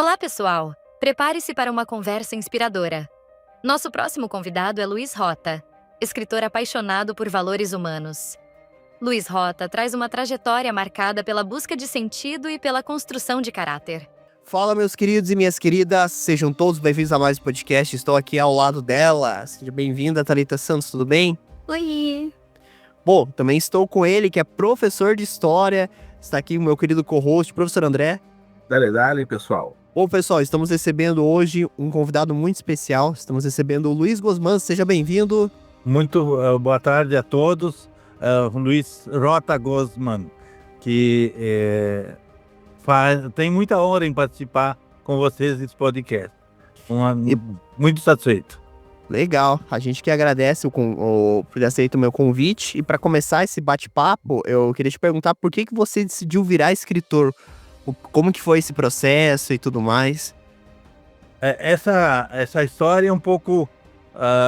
Olá, pessoal! Prepare-se para uma conversa inspiradora. Nosso próximo convidado é Luiz Rota, escritor apaixonado por valores humanos. Luiz Rota traz uma trajetória marcada pela busca de sentido e pela construção de caráter. Fala, meus queridos e minhas queridas, sejam todos bem-vindos a mais um podcast. Estou aqui ao lado dela. Seja bem-vinda, Thalita Santos, tudo bem? Oi! Bom, também estou com ele, que é professor de História. Está aqui o meu querido co-host, professor André. Dale, pessoal. Bom, pessoal, estamos recebendo hoje um convidado muito especial. Estamos recebendo o Luiz Gosman. Seja bem-vindo. Muito boa tarde a todos. Luiz Rota Gosman, que tem muita honra em participar com vocês desse podcast. Muito satisfeito. Legal, a gente que agradece por ter aceito o meu convite. E para começar esse bate-papo, eu queria te perguntar por que você decidiu virar escritor? Como que foi esse processo e tudo mais? Essa história é um pouco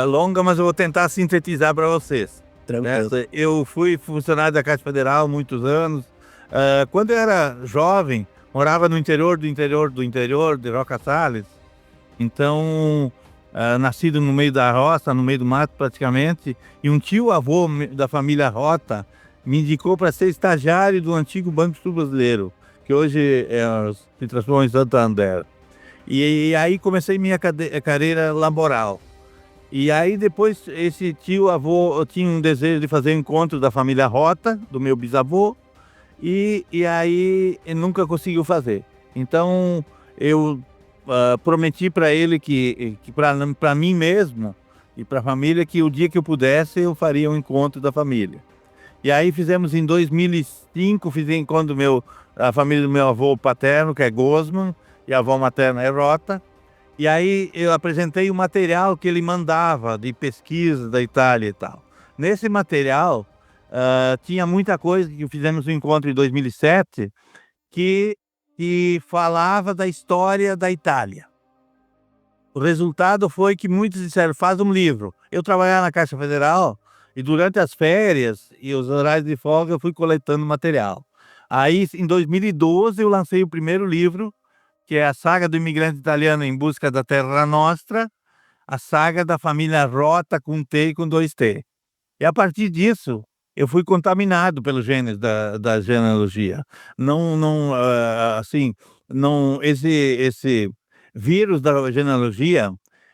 longa, mas eu vou tentar sintetizar para vocês. Tranquilo. Eu fui funcionário da Caixa Federal há muitos anos. Quando eu era jovem, morava no interior de Roca Salles. Então, nascido no meio da roça, no meio do mato praticamente, e um tio-avô da família Rota me indicou para ser estagiário do antigo Banco Sul Brasileiro, que hoje se transformou em Santander. E aí comecei minha carreira laboral. E aí depois esse tio-avô tinha um desejo de fazer encontro da família Rota, do meu bisavô, e aí ele nunca conseguiu fazer. Então eu prometi para ele que para mim mesmo e para a família, que o dia que eu pudesse eu faria um encontro da família. E aí fizemos em 2005, fiz encontro a família do meu avô paterno, que é Gosman, e a avó materna é Rota. E aí eu apresentei o material que ele mandava de pesquisa da Itália e tal. Nesse material tinha muita coisa que fizemos no encontro em 2007 que falava da história da Itália. O resultado foi que muitos disseram: faz um livro. Eu trabalhava na Caixa Federal e durante as férias e os horários de folga eu fui coletando material. Aí em 2012 eu lancei o primeiro livro, que é a saga do imigrante italiano em busca da Terra Nostra, a saga da família Rota com T e com 2T. E a partir disso, eu fui contaminado pelo gênero da genealogia. Esse vírus da genealogia,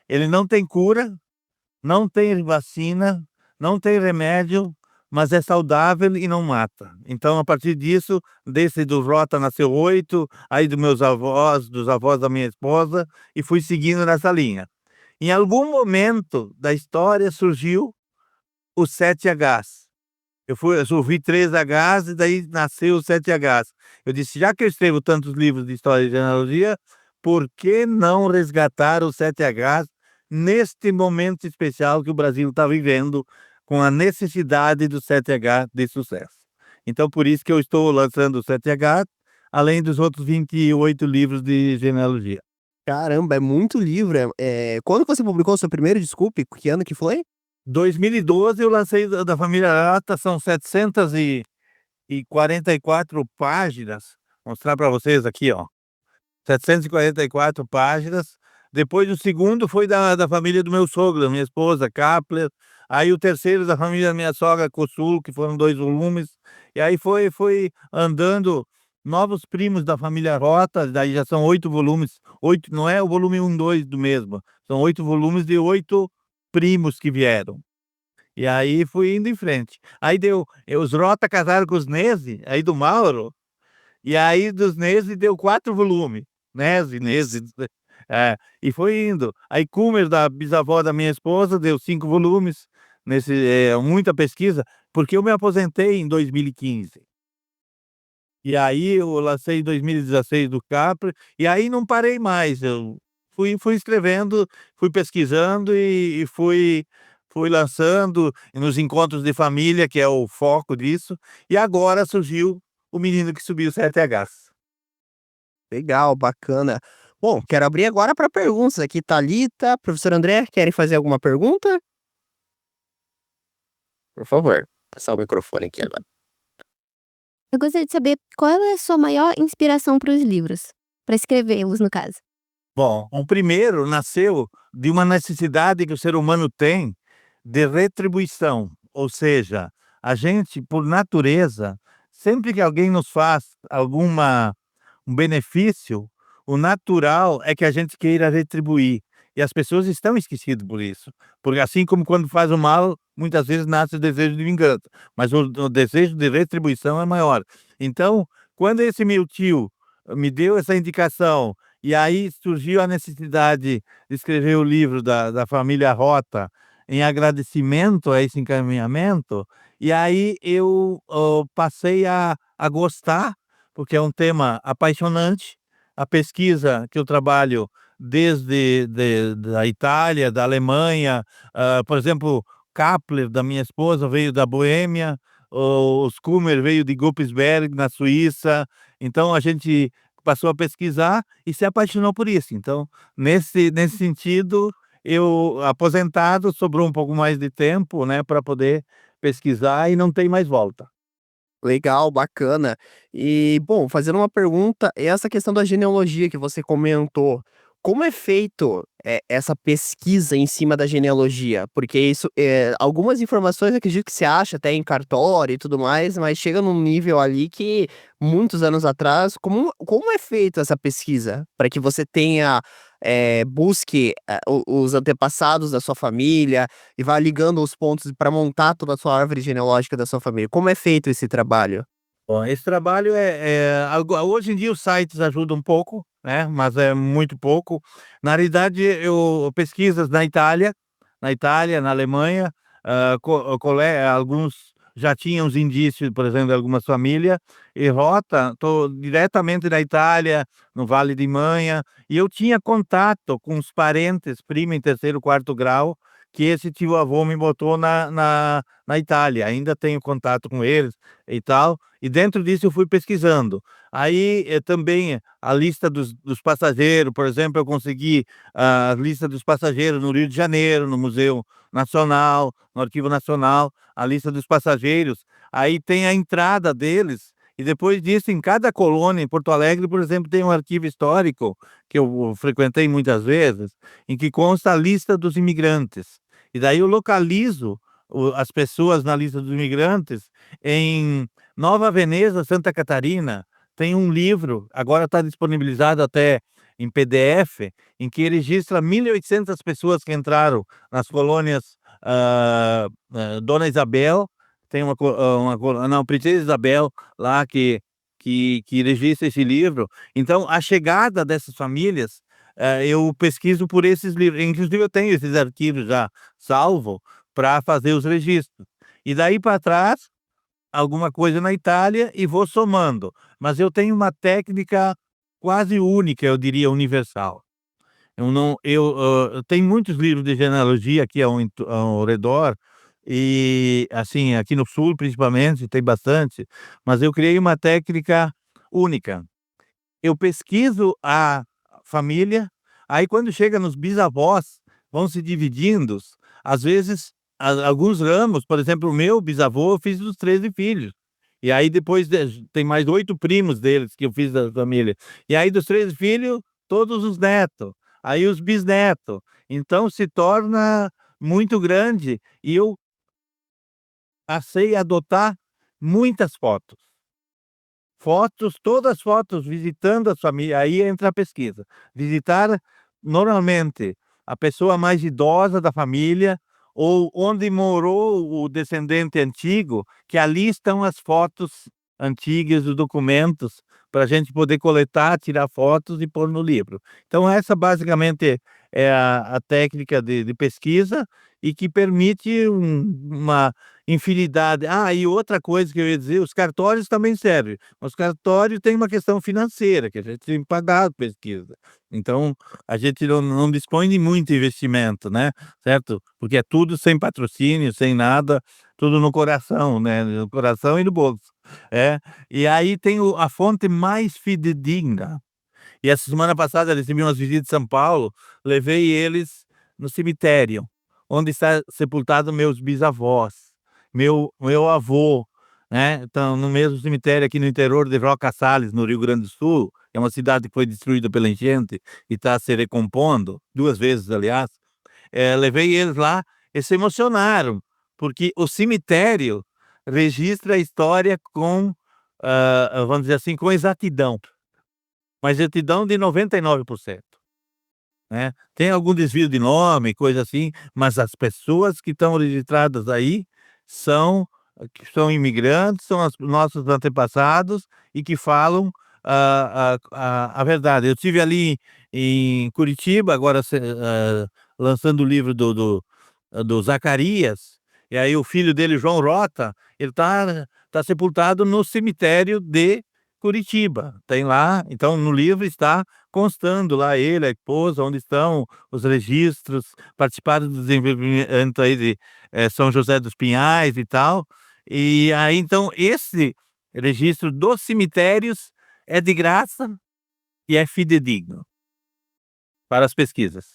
ele não tem cura, não tem vacina, não tem remédio, mas é saudável e não mata. Então, a partir disso, desse do Rota nasceu 8, aí dos meus avós, dos avós da minha esposa, e fui seguindo nessa linha. Em algum momento da história surgiu os 7Hs. Eu ouvi 3Hs e daí nasceu os 7Hs. Eu disse: já que eu escrevo tantos livros de história e genealogia, por que não resgatar os 7Hs neste momento especial que o Brasil está vivendo, com a necessidade do 7H de sucesso? Então, por isso que eu estou lançando o 7H, além dos outros 28 livros de genealogia. Caramba, é muito livro. Quando você publicou o seu primeiro, desculpe, que ano que foi? 2012 eu lancei da família Rota, são 744 páginas. Vou mostrar para vocês aqui, ó. 744 páginas. Depois o segundo foi da família do meu sogro, da minha esposa, Kapler. Aí o terceiro da família da minha sogra, Kossul, que foram 2 volumes. E aí foi andando novos primos da família Rota, daí já são 8 volumes. 8, não é o volume 1, 2 do mesmo. São 8 volumes de 8 primos que vieram. E aí fui indo em frente. Aí os Rota casaram com os Nese, aí do Mauro. E aí dos Nese deu 4 volumes. Nese. E foi indo. Aí Kummer, da bisavó da minha esposa, deu 5 volumes. Muita pesquisa, porque eu me aposentei em 2015. E aí eu lancei em 2016 do Capri, e aí não parei mais. Eu fui escrevendo, fui pesquisando e fui lançando nos encontros de família, que é o foco disso. E agora surgiu o menino que subiu 7Hs. Legal, bacana. Bom, quero abrir agora para perguntas aqui. Thalita, professor André, querem fazer alguma pergunta? Por favor, passar o microfone aqui agora. Eu gostaria de saber qual é a sua maior inspiração para os livros, para escrevê-los, no caso. Bom, o primeiro nasceu de uma necessidade que o ser humano tem de retribuição, ou seja, a gente, por natureza, sempre que alguém nos faz alguma um benefício, o natural é que a gente queira retribuir. E as pessoas estão esquecidas por isso. Porque assim como quando faz o mal, muitas vezes nasce o desejo de vingança, mas o desejo de retribuição é maior. Então, quando esse meu tio me deu essa indicação, e aí surgiu a necessidade de escrever o livro da família Rota, em agradecimento a esse encaminhamento, e aí eu, passei a gostar, porque é um tema apaixonante. A pesquisa que eu trabalho desde da Itália, da Alemanha, por exemplo, Kapler, da minha esposa, veio da Boêmia, o Schumer veio de Guppisberg, na Suíça. Então a gente passou a pesquisar e se apaixonou por isso. Então, nesse sentido, eu aposentado, sobrou um pouco mais de tempo, né, para poder pesquisar e não tem mais volta. Legal, bacana. E, bom, fazendo uma pergunta, essa questão da genealogia que você comentou, como é feito, essa pesquisa em cima da genealogia? Porque isso, algumas informações eu acredito que se acha até em cartório e tudo mais, mas chega num nível ali que muitos anos atrás, como é feito essa pesquisa? Para que você tenha, busque, os antepassados da sua família, e vai ligando os pontos para montar toda a sua árvore genealógica da sua família. Como é feito esse trabalho? Bom, esse trabalho hoje em dia os sites ajudam um pouco, né, mas é muito pouco. Na realidade, eu pesquisas na Alemanha, alguns já tinham os indícios, por exemplo, de algumas famílias, e Rota, estou diretamente na Itália, no Vale de Manha, e eu tinha contato com os parentes, primo em terceiro, quarto grau, que esse tio-avô me botou na Itália. Ainda tenho contato com eles e tal, e dentro disso eu fui pesquisando. Aí, também a lista dos passageiros, por exemplo, eu consegui a lista dos passageiros no Rio de Janeiro, no Museu Nacional, no Arquivo Nacional, a lista dos passageiros. Aí tem a entrada deles, e depois disso, em cada colônia, em Porto Alegre, por exemplo, tem um arquivo histórico, que eu frequentei muitas vezes, em que consta a lista dos imigrantes. E daí eu localizo as pessoas na lista dos imigrantes em Nova Veneza, Santa Catarina. Tem um livro, agora está disponibilizado até em PDF, em que registra 1.800 pessoas que entraram nas colônias, Dona Isabel, tem não, Princesa Isabel lá que registra esse livro. Então, a chegada dessas famílias, eu pesquiso por esses livros, inclusive eu tenho esses arquivos já salvo para fazer os registros. E daí para trás, alguma coisa na Itália e vou somando. Mas eu tenho uma técnica quase única, eu diria universal. Eu não eu tenho muitos livros de genealogia aqui ao redor, e, assim, aqui no sul principalmente tem bastante, mas eu criei uma técnica única. Eu pesquiso a família, aí quando chega nos bisavós, vão se dividindo, às vezes, alguns ramos, por exemplo, o meu bisavô eu fiz dos 13 filhos, e aí depois tem mais 8 primos deles que eu fiz da família, e aí dos 13 filhos, todos os netos, aí os bisnetos, então se torna muito grande, e eu passei a adotar muitas fotos. Fotos, todas fotos visitando a família, aí entra a pesquisa. Visitar, normalmente, a pessoa mais idosa da família ou onde morou o descendente antigo, que ali estão as fotos antigas, os documentos, para a gente poder coletar, tirar fotos e pôr no livro. Então essa basicamente é a técnica de pesquisa e que permite uma infinidade. E outra coisa que eu ia dizer, os cartórios também servem. Os cartórios têm uma questão financeira, que a gente tem que pagar a pesquisa. Então, a gente não dispõe de muito investimento, né, certo? Porque é tudo sem patrocínio, sem nada, tudo no coração, né, no coração e no bolso. É, e aí tem a fonte mais fidedigna. E essa semana passada eu recebi umas visitas de São Paulo, levei eles no cemitério, onde está sepultado meus bisavós, meu avô, né, então no mesmo cemitério aqui no interior de Roca Sales, no Rio Grande do Sul, é uma cidade que foi destruída pela enchente e está se recompondo, 2 vezes, aliás. Levei eles lá, eles se emocionaram, porque o cemitério registra a história com, vamos dizer assim, com exatidão, mas exatidão de 99%, né. Tem algum desvio de nome, coisa assim, mas as pessoas que estão registradas aí são que são imigrantes, são os nossos antepassados e que falam a verdade. Eu estive ali em Curitiba, agora lançando o livro do Zacarias, e aí o filho dele, João Rota, ele tá sepultado no cemitério de Curitiba. Tem lá, então no livro está constando lá ele, a esposa, onde estão os registros, participaram do desenvolvimento aí de São José dos Pinhais e tal. E aí, então, esse registro dos cemitérios é de graça e é fidedigno para as pesquisas.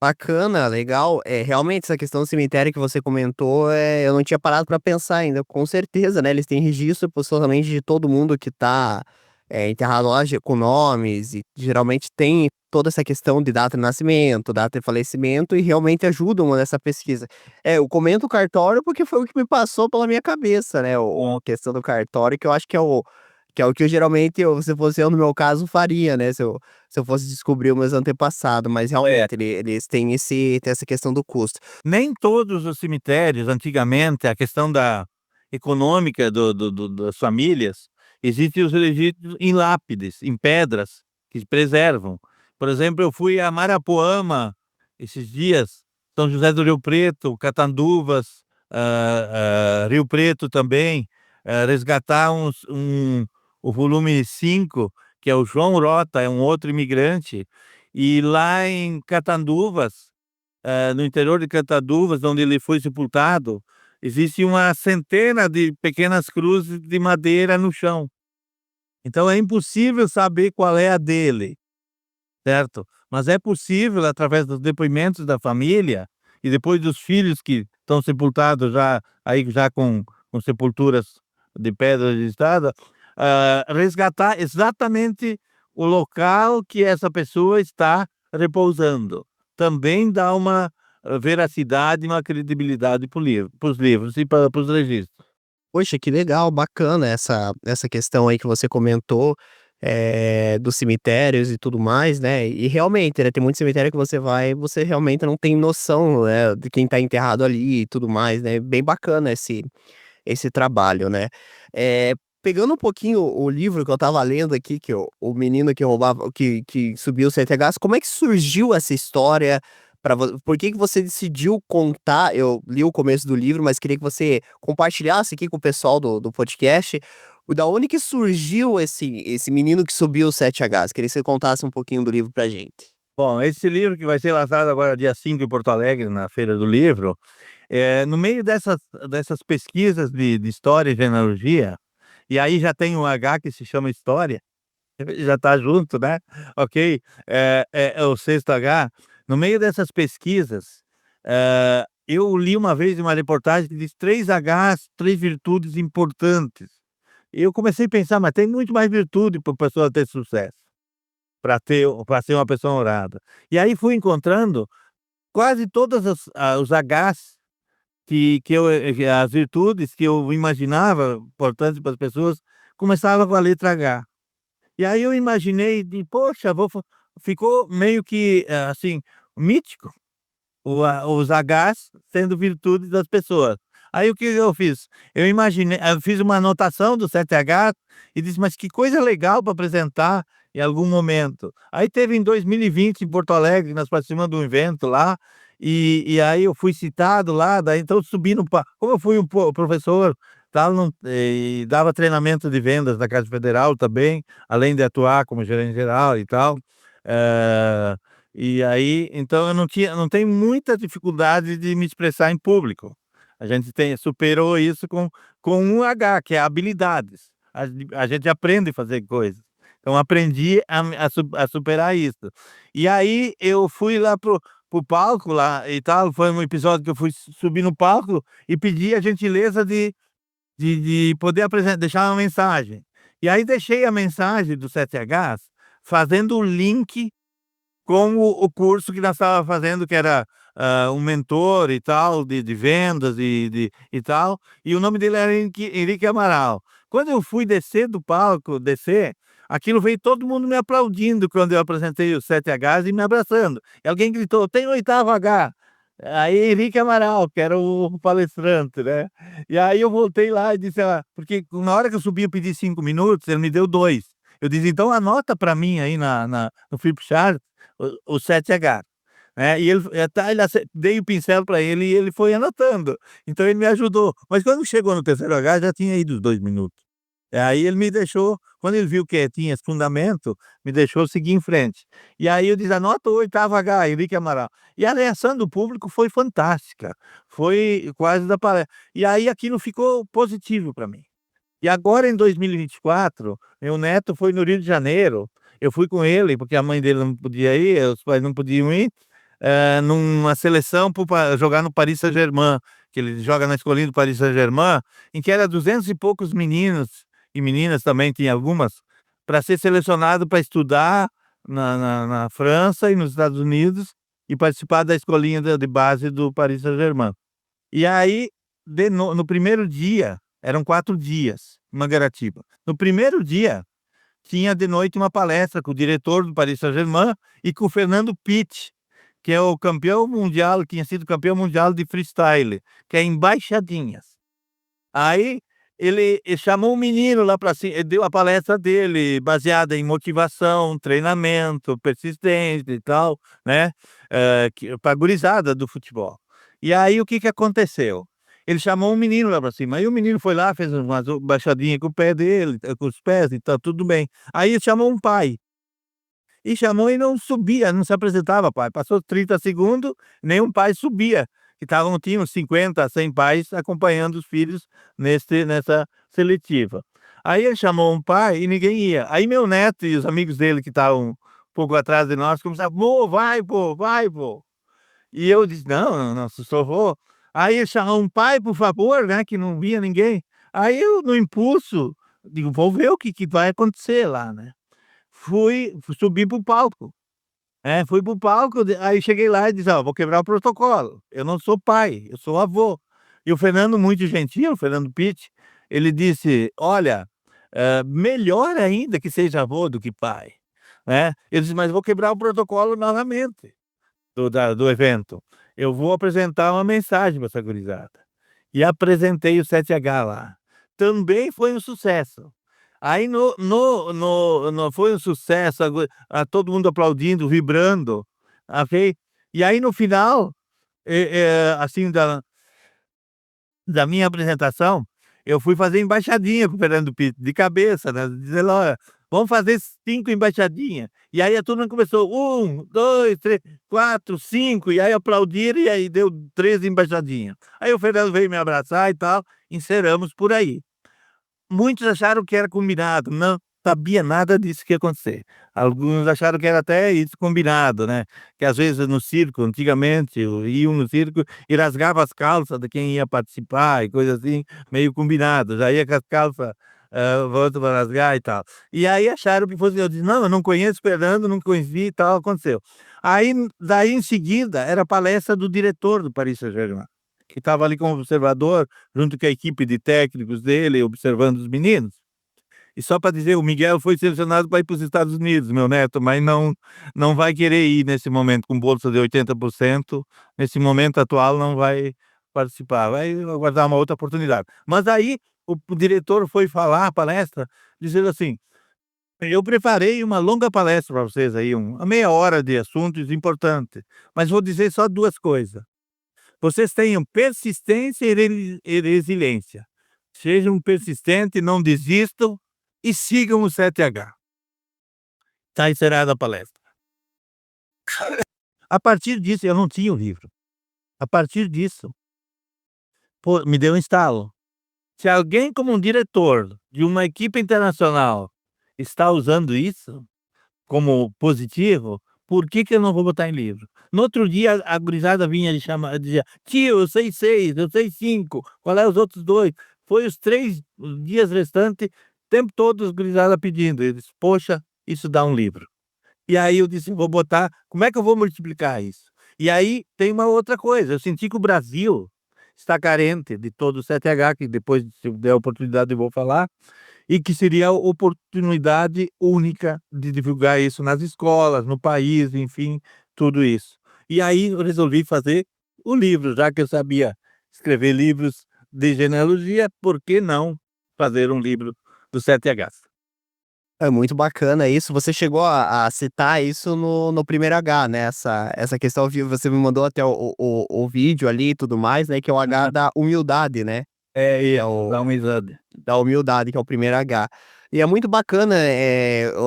Bacana, legal. Realmente essa questão do cemitério que você comentou, eu não tinha parado para pensar ainda. Com certeza, né, eles têm registro possivelmente de todo mundo que tá, enterrado lá, com nomes e geralmente tem toda essa questão de data de nascimento, data de falecimento e realmente ajudam nessa pesquisa. Eu comento o cartório porque foi o que me passou pela minha cabeça, né, a questão do cartório que eu acho que é o que eu geralmente se fosse eu no meu caso faria, né, se eu fosse descobrir os meus antepassados, mas realmente eles têm tem essa questão do custo. Nem todos os cemitérios, antigamente, a questão da econômica das famílias, existem os registros em lápides, em pedras, que preservam. Por exemplo, eu fui a Marapoama esses dias, São José do Rio Preto, Catanduvas, Rio Preto também, resgatar o volume 5, que é o João Rota, é um outro imigrante, e lá em Catanduvas, no interior de Catanduvas, onde ele foi sepultado, existe uma centena de pequenas cruzes de madeira no chão. Então é impossível saber qual é a dele, certo? Mas é possível, através dos depoimentos da família e depois dos filhos que estão sepultados já com sepulturas de pedra registrada, resgatar exatamente o local que essa pessoa está repousando. Também dá uma veracidade, uma credibilidade para os livros e para os registros. Poxa, que legal, bacana essa questão aí que você comentou, dos cemitérios e tudo mais, né, e realmente, né, tem muito cemitério que você vai, você realmente não tem noção, né, de quem tá enterrado ali e tudo mais, né, bem bacana esse trabalho, né. Pegando um pouquinho o livro que eu estava lendo aqui, que o menino que roubava que subiu o CTHs, como é que surgiu essa história para por que que você decidiu contar? Eu li o começo do livro, mas queria que você compartilhasse aqui com o pessoal do podcast, da onde que surgiu esse menino que subiu os 7Hs? Queria que você contasse um pouquinho do livro pra gente. Bom, esse livro que vai ser lançado agora dia 5 em Porto Alegre, na Feira do Livro, no meio dessas pesquisas de história e genealogia, e aí já tem um H que se chama história, já está junto, né, ok, é o sexto H. No meio dessas pesquisas, eu li uma vez uma reportagem que diz 3 Hs, 3 virtudes importantes. E eu comecei a pensar, mas tem muito mais virtude para a pessoa ter sucesso, para ser uma pessoa honrada. E aí fui encontrando quase todas os Hs as virtudes que eu imaginava importantes para as pessoas, começava com a letra H. E aí eu imaginei poxa, vou fa ficou meio que, assim, mítico, os Hs sendo virtudes das pessoas. Aí o que eu fiz? Eu fiz uma anotação do 7H e disse: "Mas que coisa legal para apresentar em algum momento". Aí teve em 2020 em Porto Alegre, nós participamos de um evento lá, e aí eu fui citado lá, daí então subi no palco, como eu fui um professor, tal, não e dava treinamento de vendas da Caixa Federal também, além de atuar como gerente geral e tal, eh, e aí então eu não tenho muita dificuldade de me expressar em público. A gente superou isso com um H, que é habilidades. A gente aprende a fazer coisas. Então aprendi a superar isso. E aí eu fui lá pro palco lá e tal, foi um episódio que eu fui subir no palco e pedi a gentileza de poder deixar uma mensagem. E aí deixei a mensagem do 7Hs fazendo o link com o curso que nós estava fazendo, que era, um mentor e tal, de vendas e tal, e o nome dele era Henrique Amaral. Quando eu fui descer do palco, aquilo veio todo mundo me aplaudindo quando eu apresentei os 7Hs e me abraçando. E alguém gritou: "Tem o 8º H". Aí Henrique Amaral, que era o palestrante, né. E aí eu voltei lá e disse: porque na hora que eu subi eu pedi 5 minutos, ele me deu 2. Eu disse: "Então anota para mim aí no Flipchart o 7H", né. E ele dei o pincel para ele e ele foi anotando. Então ele me ajudou. Mas quando chegou no terceiro H já tinha ido os 2 minutos. Aí ele me deixou, quando ele viu que tinha esse fundamento, me deixou seguir em frente. E aí eu disse: "Anota o 8º H, Henrique Amaral". E a reação do público foi fantástica, foi quase da palestra. E aí aquilo ficou positivo para mim. E agora em 2024, meu neto foi no Rio de Janeiro, eu fui com ele, porque a mãe dele não podia ir, os pais não podiam ir, numa seleção para jogar no Paris Saint-Germain, que ele joga na escolinha do Paris Saint-Germain, em que era 200 e poucos meninos, e meninas também, tinha algumas, para ser selecionado para estudar na França e nos Estados Unidos, e participar da escolinha de base do Paris Saint-Germain. E aí, no primeiro dia, eram 4 dias, em Mangaratiba. No primeiro dia, tinha de noite uma palestra com o diretor do Paris Saint-Germain e com o Fernando Pitt, que é o campeão mundial, tinha sido campeão mundial de freestyle, que é embaixadinhas. Aí ele chamou um menino lá para cima, ele deu a palestra dele, baseada em motivação, treinamento, persistência e tal, né, pra gurizada do futebol. E aí o que que aconteceu? Ele chamou um menino lá para cima, aí o menino foi lá, fez umas baixadinha com o pé dele, com os pés e tá tudo bem. Aí ele chamou um pai, e chamou e não subia, não se apresentava pai. Passou 30 segundos, nenhum pai subia, que tinha uns 50, 100 pais acompanhando os filhos nessa seletiva. Aí ele chamou um pai e ninguém ia. Aí meu neto e os amigos dele que estavam um pouco atrás de nós começaram: "Vô, vai vô, vai vô". E eu disse: "Não, não, não, só vou". Aí ele chamou um pai, por favor, né, que não via ninguém. Aí eu, no impulso, digo: "Vou ver o que que vai acontecer lá, né". Subi para o palco, fui para o palco, aí cheguei lá e disse: "Ó, vou quebrar o protocolo, eu não sou pai, eu sou avô". E o Fernando, muito gentil, o Fernando Pitt, ele disse: "Olha, melhor ainda que seja avô do que pai", né. Ele disse: "Mas vou quebrar o protocolo novamente do evento. Eu vou apresentar uma mensagem para essa gurizada". E apresentei o 7H lá. Também foi um sucesso. Aí no foi um sucesso, todo mundo aplaudindo, vibrando, ok. E aí no final, assim, da minha apresentação, eu fui fazer embaixadinha com o Fernando Pitt, de cabeça, né, dizendo: "Olha, vamos fazer 5 embaixadinha". E aí a turma começou: 1, 2, 3, 4, 5, e aí aplaudiram, e aí deu 13 embaixadinha. Aí o Fernando veio me abraçar e tal, encerramos por aí. Muitos acharam que era combinado, não sabia nada disso que ia acontecer. Alguns acharam que era até isso combinado, né, que às vezes no circo, antigamente, iam no circo e rasgava as calças de quem ia participar e coisa assim, meio combinado, já ia com as calças, volta para rasgar e tal. E aí acharam que fosse eu, disse: "Não, eu não conheço Fernando, não conheci e tal", aconteceu. Aí, daí em seguida, era a palestra do diretor do Paris Saint-Germain, que estava ali como observador, junto com a equipe de técnicos dele, observando os meninos. E só para dizer, o Miguel foi selecionado para ir para os Estados Unidos, meu neto, mas não vai querer ir nesse momento com bolsa de 80%, nesse momento atual não vai participar, vai aguardar uma outra oportunidade. Mas aí o diretor foi falar a palestra, dizendo assim: "Eu preparei uma longa palestra para vocês aí, uma meia hora de assuntos importantes, mas vou dizer só 2 coisas. Vocês tenham persistência e resiliência. Sejam persistentes, não desistam e sigam o 7H". Está encerrada a palestra. A partir disso, eu não tinha o livro. A partir disso, pô, me deu um estalo. Se alguém como um diretor de uma equipe internacional está usando isso como positivo, por que que eu não vou botar em livro? No outro dia a gurizada vinha e dizia: "Tio, eu sei 6, eu sei 5, qual é os outros 2?". Foi os 3 dias restantes, tempo todo os gurizada pedindo, eu disse: "Poxa, isso dá um livro". E aí eu disse: "Vou botar, como é que eu vou multiplicar isso?". E aí tem uma outra coisa, eu senti que o Brasil está carente de todo o 7H, que depois, se eu der a oportunidade, eu vou falar, e que seria a oportunidade única de divulgar isso nas escolas, no país, enfim, tudo isso. E aí eu resolvi fazer o livro, já que eu sabia escrever livros de genealogia, por que não fazer um livro do 7Hs? É muito bacana isso. Você chegou a citar isso no primeiro H, né? Essa questão, você me mandou até o vídeo ali e tudo mais, né? Que é o H Aham. da humildade, né? É Que é isso, o dá uma risada. da humildade, que é o primeiro H. E é muito bacana,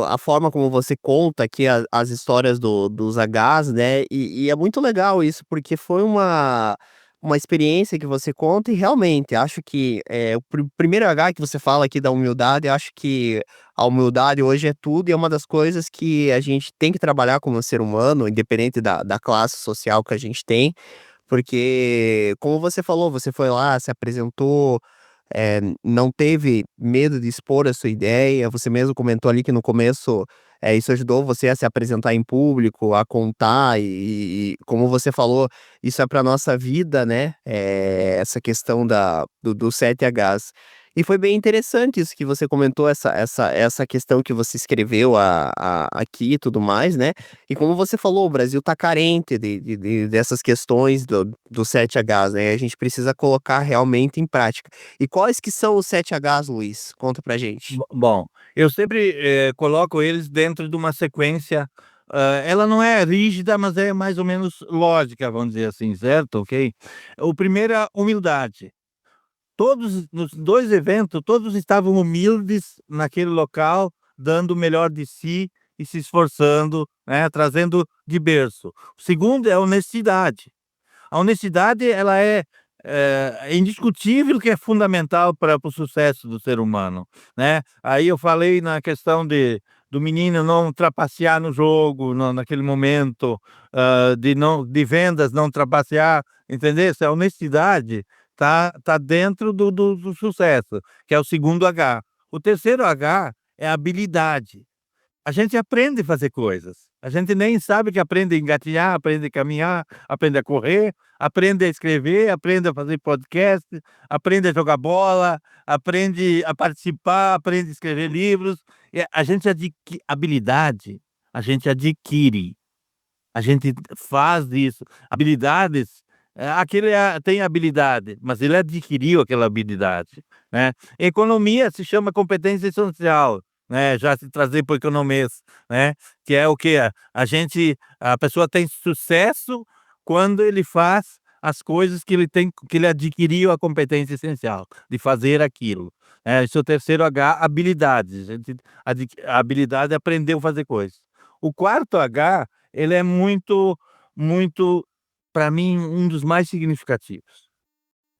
a forma como você conta aqui as histórias dos Hs, né, e é muito legal isso, porque foi uma experiência que você conta e realmente acho que, o primeiro H que você fala aqui da humildade, eu acho que a humildade hoje é tudo e é uma das coisas que a gente tem que trabalhar como ser humano, independente da classe social que a gente tem, porque, como você falou, você foi lá, se apresentou, não teve medo de expor a sua ideia, você mesmo comentou ali que no começo, isso ajudou você a se apresentar em público, a contar e como você falou, isso é para nossa vida, né, essa questão dos 7Hs. E foi bem interessante isso que você comentou, essa questão que você escreveu aqui e tudo mais, né, e como você falou, o Brasil tá carente dessas questões dos 7Hs, né, a gente precisa colocar realmente em prática. E quais que são os 7Hs, Luiz? Conta pra gente. Bom, eu sempre, coloco eles dentro de uma sequência, ela não é rígida, mas é mais ou menos lógica, vamos dizer assim, certo, ok? O primeiro é a humildade. Todos nos 2 eventos, todos estavam humildes naquele local, dando o melhor de si e se esforçando, né, trazendo de berço. O segundo é a honestidade. A honestidade, ela é indiscutível que é fundamental para o sucesso do ser humano, né. Aí eu falei na questão do menino não trapacear no jogo, naquele momento, de vendas não trapacear, entendesse? A honestidade tá dentro do sucesso, que é o segundo H. O terceiro H é habilidade. A gente aprende a fazer coisas. A gente nem sabe que aprende a engatinhar, aprende a caminhar, aprende a correr, aprende a escrever, aprende a fazer podcast, aprende a jogar bola, aprende a participar, aprende a escrever livros. A gente habilidade, a gente adquire, a gente faz isso. Habilidades, aquele tem habilidade, mas ele adquiriu aquela habilidade, né. Economia se chama competência essencial, né, já se trazer para o economês, né, que é o quê? A pessoa tem sucesso quando ele faz as coisas que ele adquiriu a competência essencial, de fazer aquilo, esse é o terceiro H, habilidades, a gente a habilidade é aprender a fazer coisas. O quarto H, ele é muito, para mim, um dos mais significativos.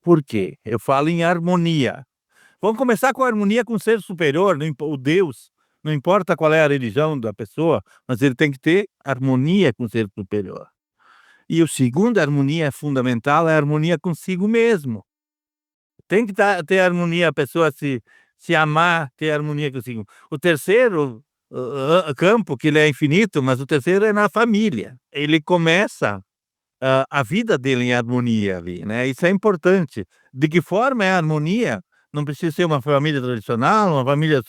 Por quê? Eu falo em harmonia. Vamos começar com a harmonia com o ser superior, o Deus, não importa qual é a religião da pessoa, mas ele tem que ter harmonia com o ser superior. E o segundo, harmonia é fundamental, é a harmonia consigo mesmo. Tem que ter harmonia, a pessoa se amar, ter harmonia consigo. O terceiro, campo, que ele é infinito, mas o terceiro é na família. Ele começa a vida dele em harmonia ali, né, isso é importante. De que forma é a harmonia? Não precisa ser uma família tradicional, uma família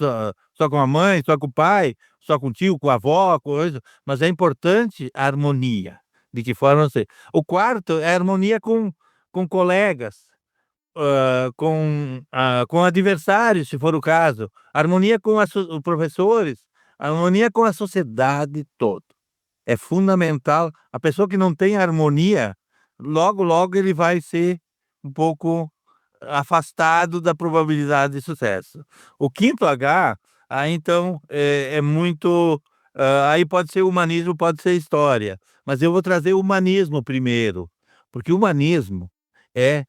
só com a mãe, só com o pai, só com o tio, com a avó, coisa, mas é importante a harmonia. De que forma você o quarto é a harmonia com colegas, com adversários, se for o caso, harmonia com os professores, harmonia com a sociedade toda. É fundamental. A pessoa que não tem harmonia, logo, logo ele vai ser um pouco afastado da probabilidade de sucesso. O quinto H, aí então é muito, aí pode ser humanismo, pode ser história, mas eu vou trazer o humanismo primeiro, porque o humanismo é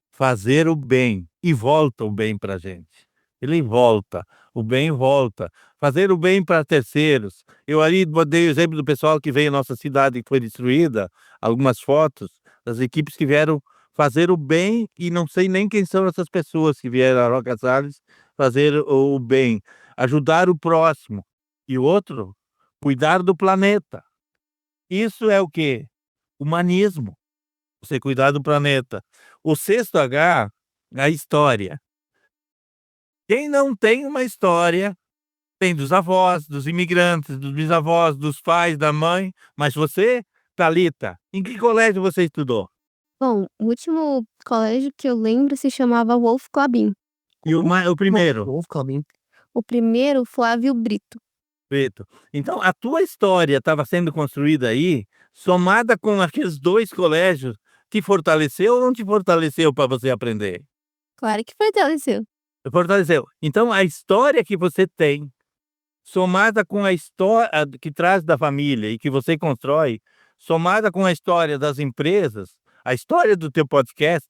fazer o bem, e volta o bem pra gente. Ele volta, o bem volta. Fazer o bem para terceiros. Eu ali dei o exemplo do pessoal que veio à nossa cidade que foi destruída, algumas fotos das equipes que vieram fazer o bem e não sei nem quem são essas pessoas que vieram a Roca Salles fazer o bem, ajudar o próximo. E o outro, cuidar do planeta. Isso é o quê? Humanismo, você cuidar do planeta. O sexto H, a história. Quem não tem uma história, tem dos avós, dos imigrantes, dos bisavós, dos pais, da mãe, mas você, Thalita, em que colégio você estudou? Bom, o último colégio que eu lembro se chamava Wolf Clabin. E o primeiro? Wolf Clubbing. O primeiro, Flávio Brito. Perfeito. Então a tua história estava sendo construída aí, somada com aqueles 2 colégios, te fortaleceu ou não te fortaleceu para você aprender? Claro que fortaleceu. Fortaleceu. Então a história que você tem, somada com a história que traz da família e que você constrói, somada com a história das empresas, a história do teu podcast,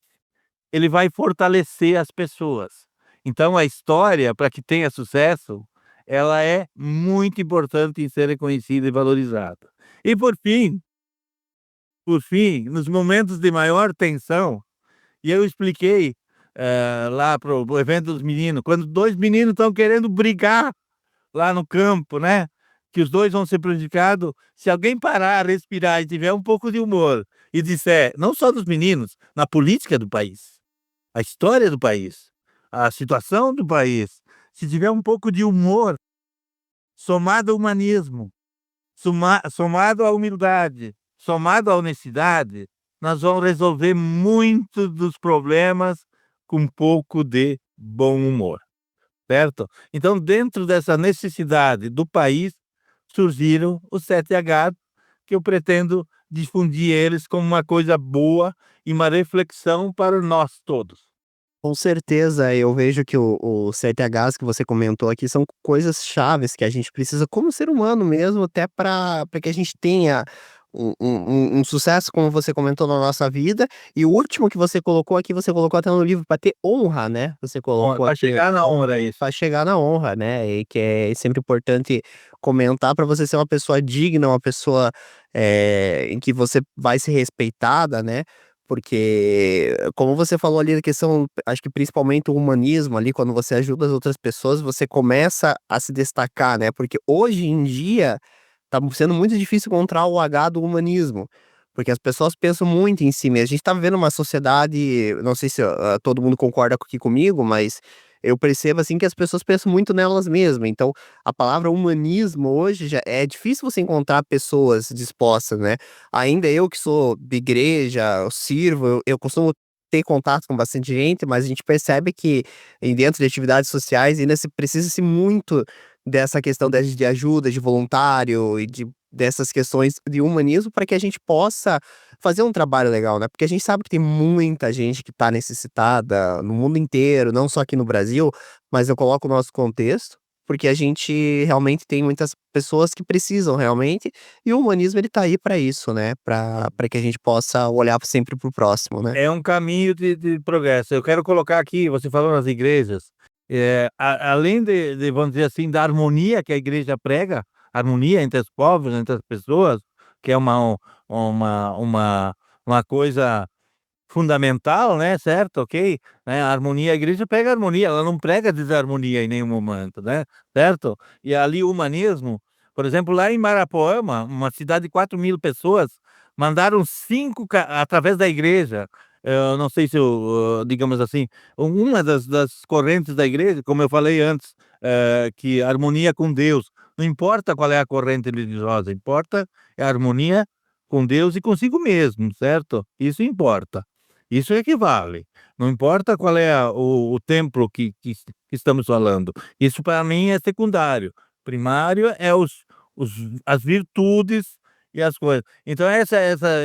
ele vai fortalecer as pessoas. Então a história, para que tenha sucesso, ela é muito importante em ser reconhecida e valorizada. E por fim, nos momentos de maior tensão, e eu expliquei, lá para o evento dos meninos, quando 2 meninos estão querendo brigar lá no campo, né, que os 2 vão ser prejudicados, se alguém parar, respirar e tiver um pouco de humor e disser, não só dos meninos, na política do país, a história do país, a situação do país, se tiver um pouco de humor, somado ao humanismo, somado à humildade, somado à honestidade, nós vamos resolver muito dos problemas com um pouco de bom humor, certo? Então, dentro dessa necessidade do país, surgiram os 7H, que eu pretendo difundir eles como uma coisa boa e uma reflexão para nós todos. Com certeza, eu vejo que os 7Hs que você comentou aqui são coisas chaves que a gente precisa como ser humano mesmo, até para que a gente tenha um sucesso, como você comentou, na nossa vida. E o último que você colocou aqui, você colocou até no livro, para ter honra, né, você colocou Para aqui. chegar na honra isso. Pra chegar na honra, né, e que é sempre importante comentar para você ser uma pessoa digna, uma pessoa, em que você vai ser respeitada, né, porque como você falou ali na questão, acho que principalmente o humanismo ali, quando você ajuda as outras pessoas, você começa a se destacar, né, porque hoje em dia tá sendo muito difícil encontrar o H do humanismo, porque as pessoas pensam muito em si mesmo. A gente tá vivendo uma sociedade, não sei se, todo mundo concorda aqui comigo, mas eu percebo, assim, que as pessoas pensam muito nelas mesmas. Então, a palavra humanismo hoje já é difícil você encontrar pessoas dispostas, né. Ainda eu que sou de igreja, eu sirvo, eu costumo ter contato com bastante gente, mas a gente percebe que dentro de atividades sociais ainda se precisa-se muito dessa questão de ajuda, de voluntário e dessas questões de humanismo para que a gente possa fazer um trabalho legal, né, porque a gente sabe que tem muita gente que tá necessitada no mundo inteiro, não só aqui no Brasil, mas eu coloco o nosso contexto, porque a gente realmente tem muitas pessoas que precisam realmente, e o humanismo ele tá aí para isso, né, para que a gente possa olhar sempre para o próximo, né. É um caminho de progresso. Eu quero colocar aqui, você falou nas igrejas, além de, vamos dizer assim, da harmonia que a igreja prega, harmonia entre os povos, entre as pessoas, que é uma coisa fundamental, né, certo, ok? Né, a harmonia, a igreja prega harmonia, ela não prega desarmonia em nenhum momento, né, certo? E ali o humanismo, por exemplo, lá em Marapoama, uma cidade de 4.000 pessoas, mandaram 5 através da igreja, eu não sei se eu, digamos assim, uma das correntes da igreja, como eu falei antes, que harmonia com Deus, não importa qual é a corrente religiosa, importa é a harmonia com Deus e consigo mesmo, certo? Isso importa. Isso é que vale. Não importa qual é o templo que estamos falando. Isso para mim é secundário. Primário é os as virtudes e as coisas. Então essa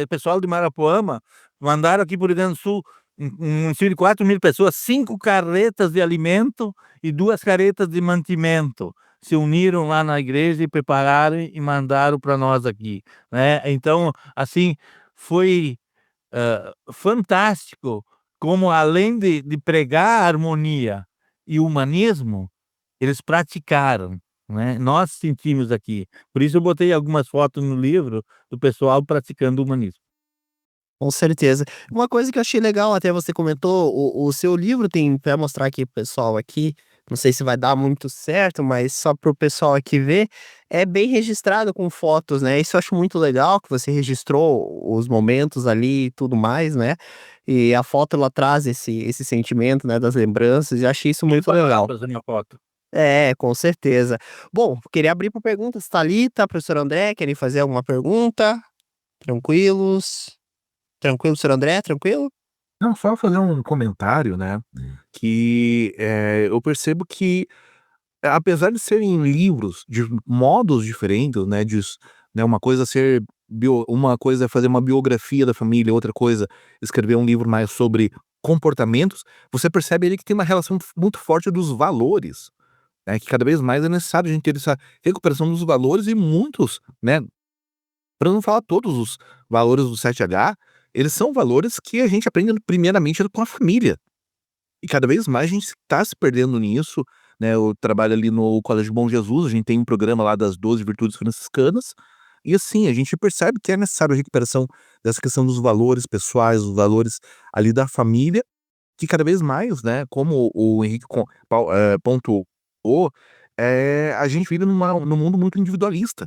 pessoal de Marapoama mandaram aqui para o Rio Grande do Sul um município de 4.000 pessoas, 5 carretas de alimento e 2 carretas de mantimento. Se uniram lá na igreja e prepararam e mandaram para nós aqui, né. Então, assim, foi fantástico como além de pregar a harmonia e o humanismo, eles praticaram, né, nós sentimos aqui. Por isso eu botei algumas fotos no livro do pessoal praticando o humanismo. Com certeza. Uma coisa que eu achei legal, até você comentou, o seu livro tem, para mostrar aqui pro pessoal aqui, não sei se vai dar muito certo, mas só para o pessoal aqui ver, é bem registrado com fotos, né? Isso eu acho muito legal, que você registrou os momentos ali e tudo mais, né? E a foto ela traz esse sentimento, né, das lembranças, e eu achei isso muito legal. Palavras na minha foto. É, com certeza. Bom, queria abrir para perguntas. Thalita, professor André, querem fazer alguma pergunta? Tranquilos? Tranquilo, senhor André? Tranquilo? Não, só fazer um comentário, né? Que eu percebo que, apesar de serem livros de modos diferentes, né? Né, uma coisa ser uma coisa é fazer uma biografia da família, outra coisa escrever um livro mais sobre comportamentos. Você percebe ali que tem uma relação muito forte dos valores, né? Que cada vez mais é necessário a gente ter essa recuperação dos valores e muitos, né? Para não falar todos os valores do 7H, eles são valores que a gente aprende primeiramente com a família. E cada vez mais a gente está se perdendo nisso, né, eu trabalho ali no Colégio Bom Jesus, a gente tem um programa lá das 12 virtudes franciscanas, e assim, a gente percebe que é necessário a recuperação dessa questão dos valores pessoais, os valores ali da família, que cada vez mais, né, como o Henrique pontuou, a gente vive num mundo muito individualista.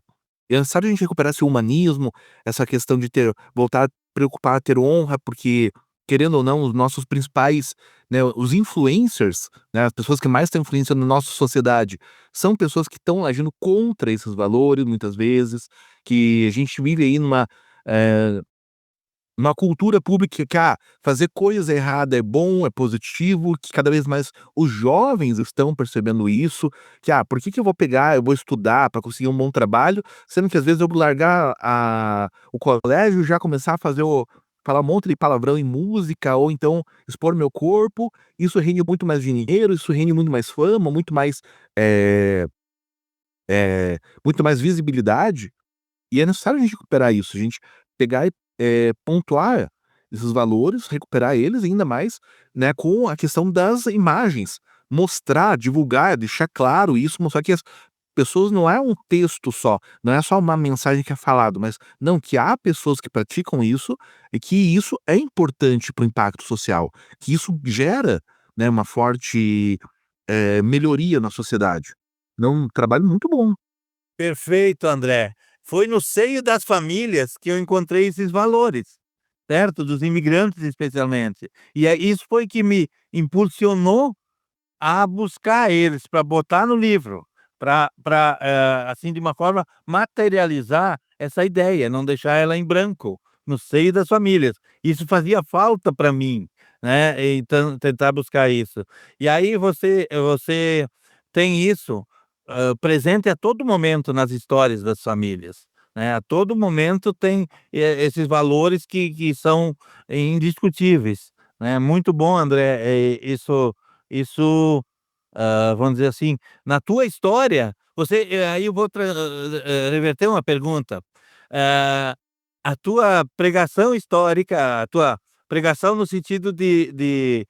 E é necessário a gente recuperar esse humanismo, essa questão de voltar a preocupar, ter honra, porque, querendo ou não, os nossos principais, né, os influencers, né, as pessoas que mais têm influência na nossa sociedade, são pessoas que estão agindo contra esses valores, muitas vezes, que a gente vive aí eh, numa cultura pública que, fazer coisa errada é bom, é positivo, que cada vez mais os jovens estão percebendo isso, que, por que que eu vou estudar para conseguir um bom trabalho, sendo que às vezes eu vou largar o colégio e já começar a falar um monte de palavrão em música, ou então expor meu corpo, isso rende muito mais dinheiro, isso rende muito mais fama, eh muito mais visibilidade, e é necessário a gente recuperar isso, a gente pegar e, pontuar esses valores, recuperar eles, e ainda mais, né, com a questão das imagens. Mostrar, divulgar, deixar claro isso, mostrar que as pessoas não é um texto só, não é só uma mensagem que é falado, mas não, que há pessoas que praticam isso e que isso é importante para o impacto social, que isso gera, né, uma forte, melhoria na sociedade. Então, um trabalho muito bom. Perfeito, André. Foi no seio das famílias que eu encontrei esses valores, certo? Dos imigrantes, especialmente. E isso foi que me impulsionou a buscar eles, para botar no livro, assim, de uma forma, materializar essa ideia, não deixar ela em branco, no seio das famílias. Isso fazia falta para mim, né, então tentar buscar isso. E aí você tem isso, presente a todo momento nas histórias das famílias, né, a todo momento tem, esses valores que são indiscutíveis, né. Muito bom, André, isso, vamos dizer assim, na tua história, aí eu vou reverter uma pergunta. Eh, a tua pregação histórica, a tua pregação no sentido de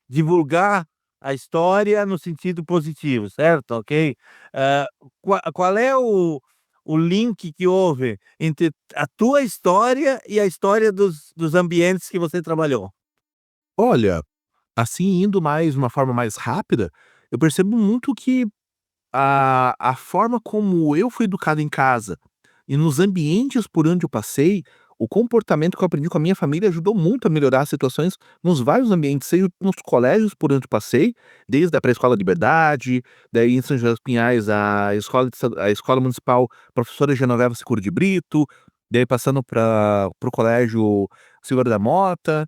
divulgar a história no sentido positivo, certo? Ok? Eh, qual é o link que houve entre a tua história e a história dos ambientes que você trabalhou? Olha, assim, indo mais de uma forma mais rápida, eu percebo muito que a forma como eu fui educado em casa e nos ambientes por onde eu passei, o comportamento que eu aprendi com a minha família ajudou muito a melhorar as situações nos vários ambientes, seja nos colégios por onde eu passei, desde a pré-escola Liberdade, daí em São José dos Pinhais, a escola municipal Professora Genoveva Securo de Brito, daí passando para o colégio Silveira da Mota,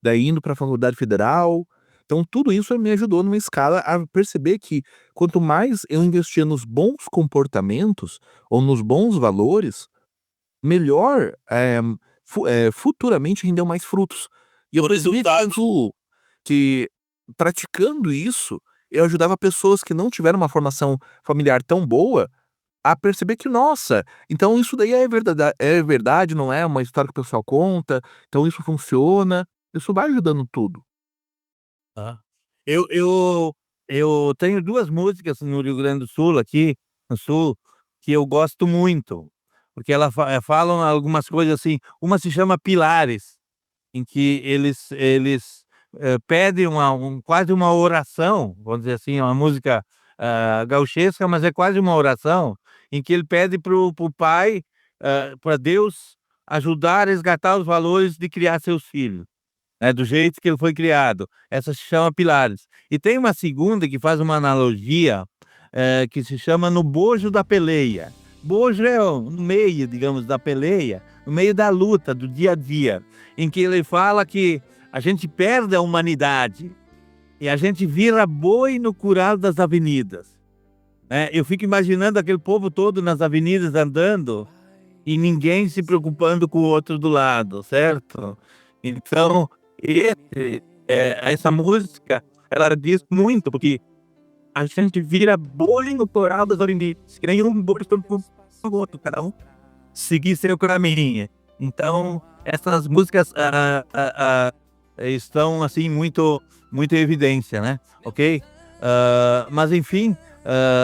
daí indo para a faculdade federal. Então tudo isso me ajudou numa escala a perceber que quanto mais eu investia nos bons comportamentos ou nos bons valores, melhor, futuramente rendeu mais frutos. E eu percebi que praticando isso, eu ajudava pessoas que não tiveram uma formação familiar tão boa a perceber que, nossa, então isso daí é verdade, não é uma história que o pessoal conta, então isso funciona. Isso vai ajudando tudo. Tá. Eu eu eu tenho 2 músicas no Rio Grande do Sul, aqui no sul, que eu gosto muito, porque ela falam algumas coisas assim, uma se chama Pilares, em que eles pede quase uma oração, vamos dizer assim, uma música gauchesca, mas é quase uma oração, em que ele pede para o pai, para Deus ajudar a resgatar os valores de criar seus filhos, né, do jeito que ele foi criado. Essa se chama Pilares. E tem uma segunda que faz uma analogia, que se chama No Bojo da Peleia. Bojo é no meio, digamos, da peleia, no meio da luta, do dia a dia, em que ele fala que a gente perde a humanidade e a gente vira boi no curral das avenidas. Eu fico imaginando aquele povo todo nas avenidas andando e ninguém se preocupando com o outro do lado, certo? Então, essa música, ela diz muito, porque a gente vira boi no curral das avenidas, que nem um boi no outro, cada um seguir seu caminho. Então, essas músicas estão, assim, muito em evidência, né? Ok? Mas, enfim,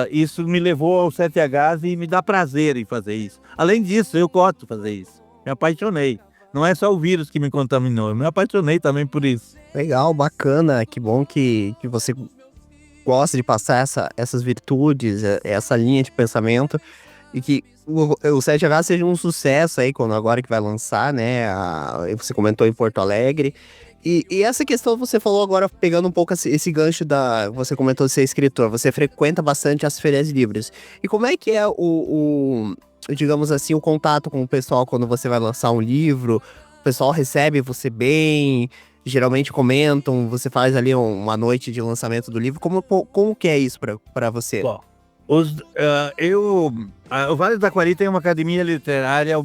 isso me levou ao 7Hs e me dá prazer em fazer isso. Além disso, eu gosto de fazer isso. Me apaixonei. Não é só o vírus que me contaminou, eu me apaixonei também por isso. Legal, bacana, que bom que você gosta de passar essas virtudes, essa linha de pensamento, e que o 7H seja um sucesso aí, agora que vai lançar, né? Você comentou em Porto Alegre. E essa questão você falou agora, pegando um pouco esse gancho você comentou de ser escritor, você frequenta bastante as feiras livres. E como é que é digamos assim, o contato com o pessoal quando você vai lançar um livro? O pessoal recebe você bem? Geralmente comentam, você faz ali uma noite de lançamento do livro. Como que é isso para você? Bom, o Vale do Taquari tem uma academia literária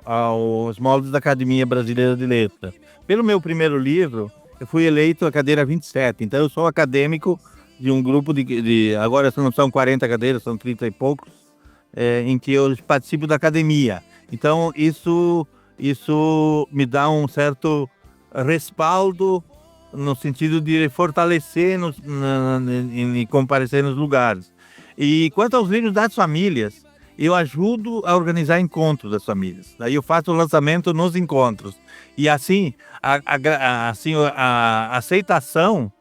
aos moldes da Academia Brasileira de Letras. Pelo meu primeiro livro, eu fui eleito a cadeira 27, então eu sou acadêmico de um grupo agora não são 40 cadeiras, são 30 e poucos, em que eu participo da academia. Então isso me dá um certo respaldo no sentido de fortalecer e comparecer nos lugares. E quanto aos livros das famílias, eu ajudo a organizar encontros das famílias. Daí eu faço o lançamento nos encontros. E assim, a aceitação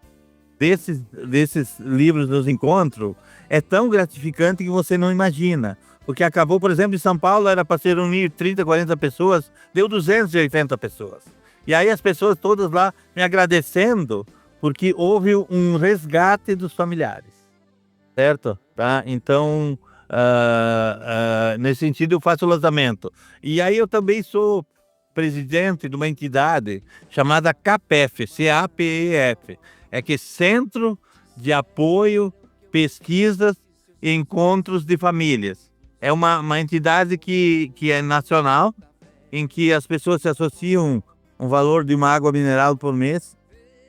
desses livros nos encontros é tão gratificante que você não imagina. Porque acabou, por exemplo, em São Paulo, era para ser unir 30, 40 pessoas, deu 280 pessoas. E aí as pessoas todas lá me agradecendo, porque houve um resgate dos familiares, certo? Tá? Então, nesse sentido, eu faço o lançamento. E aí eu também sou presidente de uma entidade chamada CAPEF, C-A-P-E-F, que é Centro de Apoio, Pesquisas e Encontros de Famílias. É uma entidade que é nacional, em que as pessoas se associam um valor de uma água mineral por mês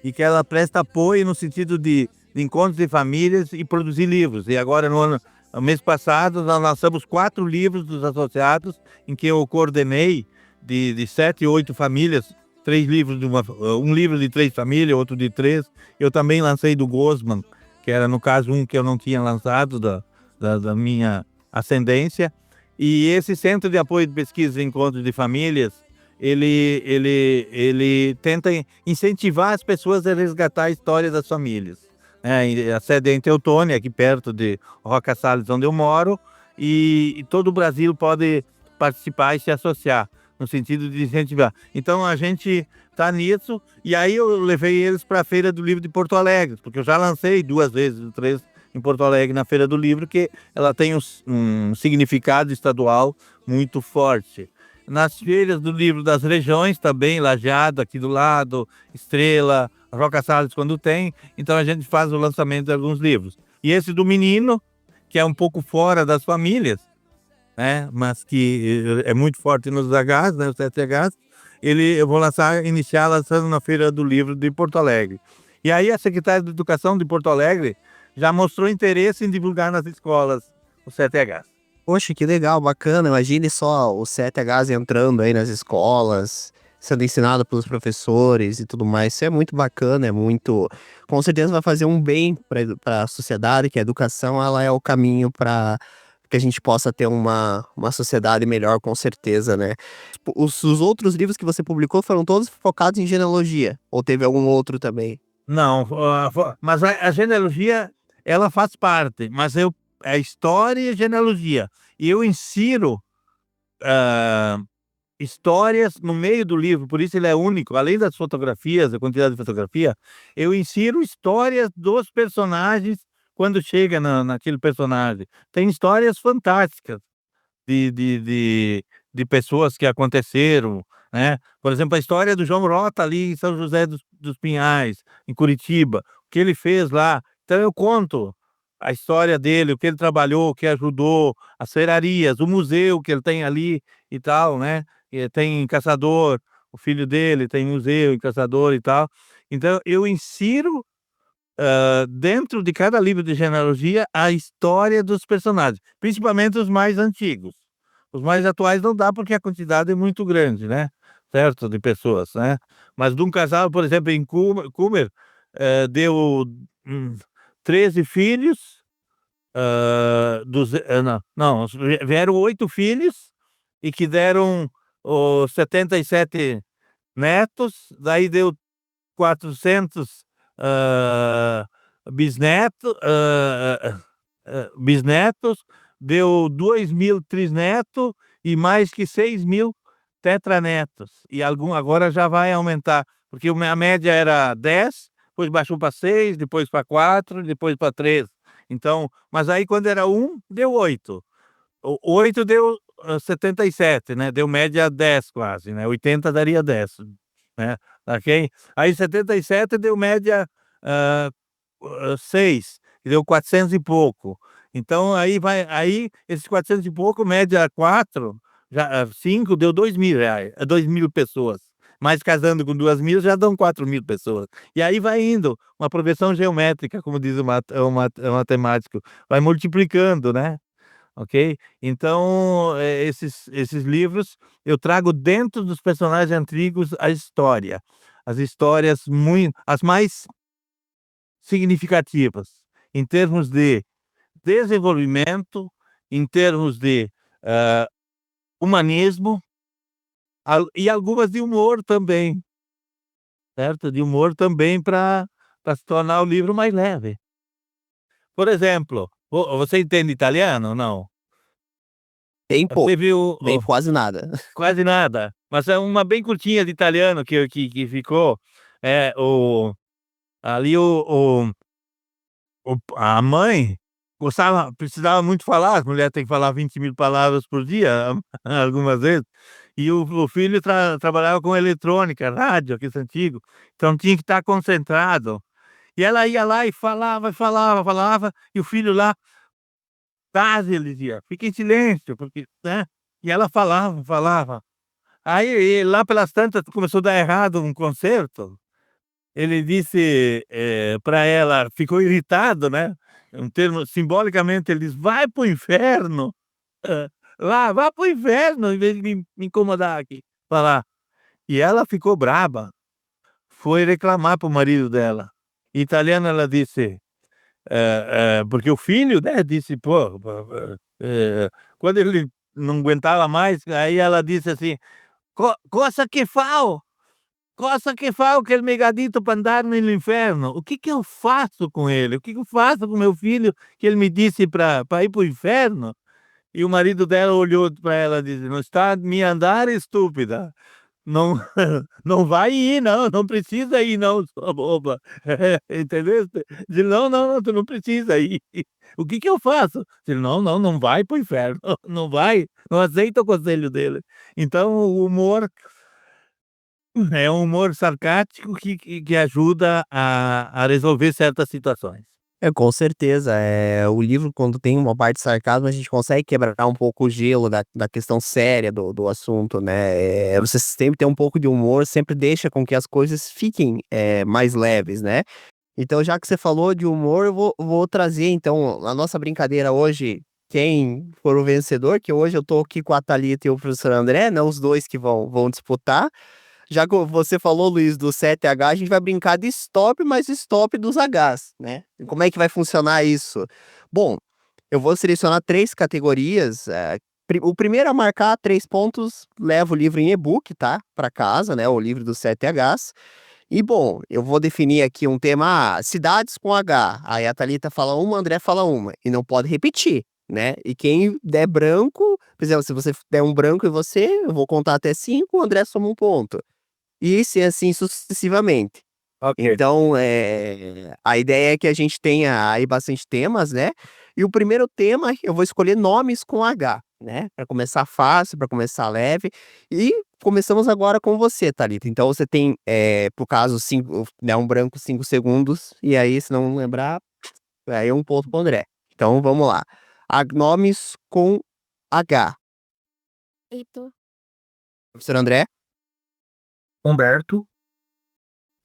e que ela presta apoio no sentido de encontros de famílias e produzir livros. E agora, no mês passado, nós lançamos 4 livros dos associados, em que eu coordenei de 7, 8 famílias, 3 livros um livro de 3 famílias, outro de 3. Eu também lancei do Gosman, que era, no caso, um que eu não tinha lançado da minha ascendência. E esse Centro de Apoio de Pesquisa e Encontros de Famílias, ele tenta incentivar as pessoas a resgatar a história das famílias. A sede é em Teutônia, aqui perto de Roca Salles, onde eu moro, e todo o Brasil pode participar e se associar, no sentido de incentivar. Então a gente está nisso, e aí eu levei eles para a Feira do Livro de Porto Alegre, porque eu já lancei 2 vezes, 3 em Porto Alegre na Feira do Livro, que ela tem um significado estadual muito forte. Nas feiras do livro das regiões também, Lajeado aqui do lado, Estrela, Roca Salles quando tem, então a gente faz o lançamento de alguns livros. E esse do menino, que é um pouco fora das famílias, né, mas que é muito forte nos Hs, né, os 7Hs, eu vou iniciar lançando na Feira do Livro de Porto Alegre. E aí a Secretaria de Educação de Porto Alegre já mostrou interesse em divulgar nas escolas os 7Hs. Poxa, que legal, bacana. Imagine só os 7Hs entrando aí nas escolas, sendo ensinado pelos professores e tudo mais. Isso é muito bacana, com certeza vai fazer um bem para a sociedade, que a educação ela é o caminho para que a gente possa ter uma sociedade melhor, com certeza, né? Os outros livros que você publicou foram todos focados em genealogia? Ou teve algum outro também? Não, mas a genealogia, ela faz parte, mas é história e genealogia. E eu insiro histórias no meio do livro, por isso ele é único. Além das fotografias, a quantidade de fotografia, eu insiro histórias dos personagens quando chega naquele personagem. Tem histórias fantásticas de pessoas que aconteceram, né? Por exemplo, a história do João Rota ali em São José dos Pinhais, em Curitiba, o que ele fez lá. Então eu conto a história dele, o que ele trabalhou, o que ajudou, as serrarias, o museu que ele tem ali e tal, né? E tem Caçador, o filho dele tem museu em Caçador e tal. Então eu insiro dentro de cada livro de genealogia a história dos personagens, principalmente os mais antigos. Os mais atuais não dá porque a quantidade é muito grande, né? Certo? De pessoas, né? Mas de um casal, por exemplo, em Cumer, deu 13 filhos, não, vieram 8 filhos e que deram 77 netos, daí deu 400 bisnetos, deu 2.000 trisnetos e mais que 6.000 tetranetos. E agora já vai aumentar, porque a média era 10, depois baixou para 6, depois para 4, depois para 3. Então, mas aí quando era 1, deu 8. 8 deu 77, né? Deu média 10 quase, né? 80 daria 10, né? Ok? Aí 77 deu média 6, deu 400 e pouco. Então aí esses 400 e pouco, média 4, já 5 deu 2.000 reais, 2.000 pessoas. Mas casando com 2.000 já dão 4.000 pessoas. E aí vai indo, uma progressão geométrica, como diz o matemático, vai multiplicando, né? Ok? Então, esses livros eu trago dentro dos personagens antigos a história. As histórias as mais significativas, em termos de desenvolvimento, em termos de humanismo, e algumas de humor também, certo? De humor também para se tornar o livro mais leve. Por exemplo, você entende italiano? Não? Bem pouco, Teve bem quase nada. quase nada, mas é uma bem curtinha de italiano que ficou, ali a mãe precisava muito falar, as mulheres têm que falar 20.000 palavras por dia, algumas vezes, e o filho trabalhava com eletrônica, rádio, aquele antigo, então tinha que estar concentrado. E ela ia lá e falava, falava, falava, e o filho lá, quase ele dizia: "Fica em silêncio", porque, né, e ela falava, falava. Aí, lá pelas tantas, começou a dar errado um concerto. Ele disse, pra ela, ficou irritado, né, um termo simbolicamente, ele diz: "Vai para o inferno, vá para o inferno, em vez de me incomodar aqui, falar". E ela ficou braba, foi reclamar para o marido dela. Em italiano ela disse, porque o filho, né, disse: "Pô", quando ele não aguentava mais, aí ela disse assim: Cosa che fao? Cosa che fao che me ha dito para andar no inferno? O que que eu faço com ele? O que que eu faço com meu filho que ele me disse para ir para o inferno?" E o marido dela olhou para ela e disse: "Não está a me andar, estúpida. Não não vai ir não, não precisa ir não, sua boba". Entendeste? Disse: "Não, não, não, tu não precisa ir. O que que eu faço?" Disse: "Não, não, não vai para o inferno, não vai, não aceita o conselho dele". Então o humor é um humor sarcástico que ajuda a resolver certas situações. Com certeza. O livro, quando tem uma parte de sarcasmo, a gente consegue quebrar um pouco o gelo da questão séria do assunto, né? Você sempre tem um pouco de humor, sempre deixa com que as coisas fiquem, mais leves, né? Então, já que você falou de humor, eu vou trazer, então, a nossa brincadeira hoje, quem for o vencedor, que hoje eu tô aqui com a Thalita e o professor André, né? Os dois que vão disputar. Já que você falou, Luiz, do 7H, a gente vai brincar de stop, mas stop dos Hs, né? E como é que vai funcionar isso? Bom, Eu vou selecionar 3 categorias. O primeiro a marcar 3 pontos leva o livro em e-book, tá? Para casa, né? O livro dos 7 Hs. E bom, eu vou definir aqui um tema, cidades com H. Aí a Thalita fala uma, o André fala uma. E não pode repetir, né? E quem der branco, por exemplo, se você der um branco e você, eu vou contar até 5, o André soma um ponto. E assim sucessivamente. Ok. Então, a ideia é que a gente tenha aí bastante temas, né? E o primeiro tema, eu vou escolher nomes com H, né? Para começar fácil, para começar leve. E começamos agora com você, Thalita. Então, você tem, por caso, né, um branco 5 segundos. E aí, se não lembrar, aí é um ponto pro André. Então, vamos lá. Nomes com H. Heitor. Professor André? Humberto,